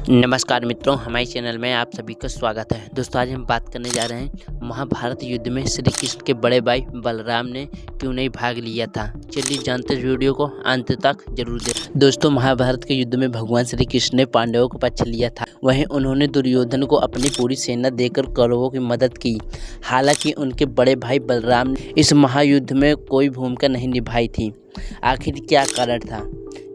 नमस्कार मित्रों, हमारे चैनल में आप सभी का स्वागत है। दोस्तों, आज हम बात करने जा रहे हैं महाभारत युद्ध में श्री कृष्ण के बड़े भाई बलराम ने क्यों नहीं भाग लिया था। चलिए जानते हैं, वीडियो को अंत तक जरूर देखें। दोस्तों, महाभारत के युद्ध में भगवान श्री कृष्ण ने पांडवों को पक्ष लिया था। वहीं उन्होंने दुर्योधन को अपनी पूरी सेना देकर कौरवों की मदद की। हालांकि उनके बड़े भाई बलराम ने इस महायुद्ध में कोई भूमिका नहीं निभाई थी। आखिर क्या कारण था,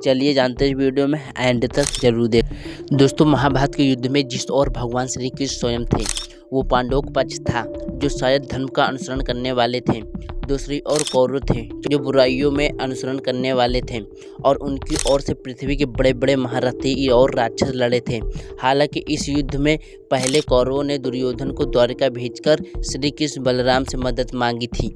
चलिए जानते हैं वीडियो में एंड तक जरूर देखें। दोस्तों, महाभारत के युद्ध में जिस ओर भगवान श्री कृष्ण स्वयं थे वो पांडवों का पक्ष था, जो शायद धर्म का अनुसरण करने वाले थे। दूसरी ओर कौरव थे, जो बुराइयों में अनुसरण करने वाले थे, और उनकी ओर से पृथ्वी के बड़े बड़े महारथी और राक्षस लड़े थे। हालांकि इस युद्ध में पहले कौरवों ने दुर्योधन को द्वारका भेजकर श्री कृष्ण बलराम से मदद मांगी थी।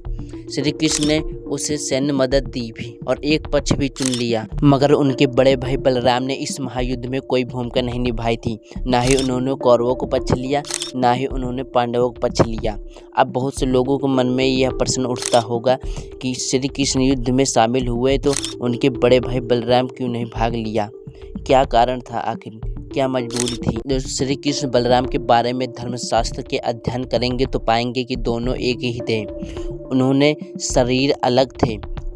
श्री कृष्ण ने उसे सैन्य मदद दी भी और एक पक्ष भी चुन लिया, मगर उनके बड़े भाई बलराम ने इस महायुद्ध में कोई भूमिका नहीं निभाई थी। ना ही उन्होंने कौरवों को पक्ष लिया, ना ही उन्होंने पांडवों को पक्ष लिया। अब बहुत से लोगों के मन में यह प्रश्न उठता होगा कि श्री कृष्ण युद्ध में शामिल हुए तो उनके बड़े भाई बलराम क्यों नहीं भाग लिया। क्या कारण था, आखिर क्या मजबूरी थी। दोस्तों, श्री कृष्ण बलराम के बारे में धर्मशास्त्र के अध्ययन करेंगे तो पाएंगे कि दोनों एक ही थे। उन्होंने शरीर अलग थे,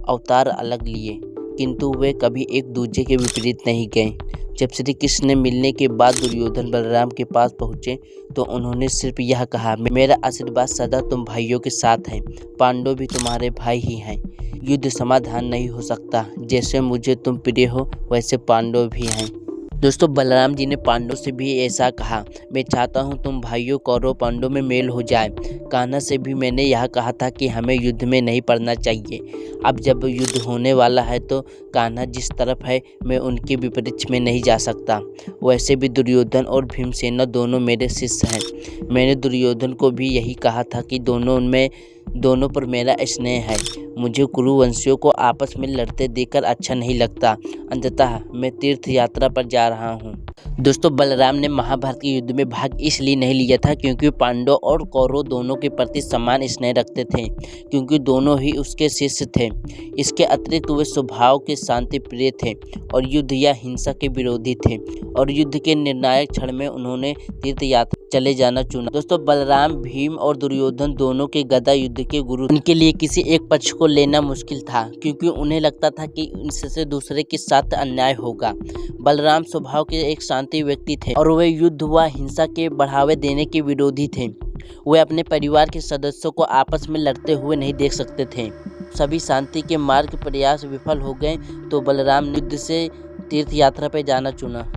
अवतार अलग लिए, किंतु वे कभी एक दूसरे के विपरीत नहीं गए। जब श्री कृष्ण ने मिलने के बाद दुर्योधन बलराम के पास पहुँचे तो उन्होंने सिर्फ यह कहा, मेरा आशीर्वाद सदा तुम भाइयों के साथ है। पांडव भी तुम्हारे भाई ही हैं। युद्ध समाधान नहीं हो सकता। जैसे मुझे तुम प्रिय हो वैसे पांडव भी हैं। दोस्तों, बलराम जी ने पांडव से भी ऐसा कहा, मैं चाहता हूं तुम भाइयों कौरव पांडव में मेल हो जाए। कान्हा से भी मैंने यह कहा था कि हमें युद्ध में नहीं पड़ना चाहिए। अब जब युद्ध होने वाला है तो कान्हा जिस तरफ है मैं उनके विपरीत में नहीं जा सकता। वैसे भी दुर्योधन और भीमसेना दोनों मेरे शिष्य हैं। मैंने दुर्योधन को भी यही कहा था कि दोनों पर मेरा स्नेह है। मुझे कुरुवंशियों को आपस में लड़ते देखकर अच्छा नहीं लगता। अंततः मैं तीर्थ यात्रा पर जा रहा हूँ। दोस्तों, बलराम ने महाभारत के युद्ध में भाग इसलिए नहीं लिया था क्योंकि पांडव और कौरव दोनों के प्रति समान स्नेह रखते थे, क्योंकि दोनों ही उसके शिष्य थे। इसके अतिरिक्त वे स्वभाव के शांति प्रिय थे और युद्ध या हिंसा के विरोधी थे, और युद्ध के निर्णायक क्षण में उन्होंने तीर्थ यात्रा चले जाना चुना। दोस्तों, बलराम, भीम और दुर्योधन दोनों के गदा युद्ध के गुरु। उनके लिए किसी एक पक्ष को लेना मुश्किल था, क्योंकि उन्हें लगता था कि इससे दूसरे के साथ अन्याय होगा। बलराम स्वभाव के एक शांति व्यक्ति थे और वे युद्ध व हिंसा के बढ़ावे देने के विरोधी थे। वे अपने परिवार के सदस्यों को आपस में लड़ते हुए नहीं देख सकते थे। सभी शांति के मार्ग प्रयास विफल हो गए तो बलराम ने युद्ध से तीर्थ यात्रा पर जाना चुना।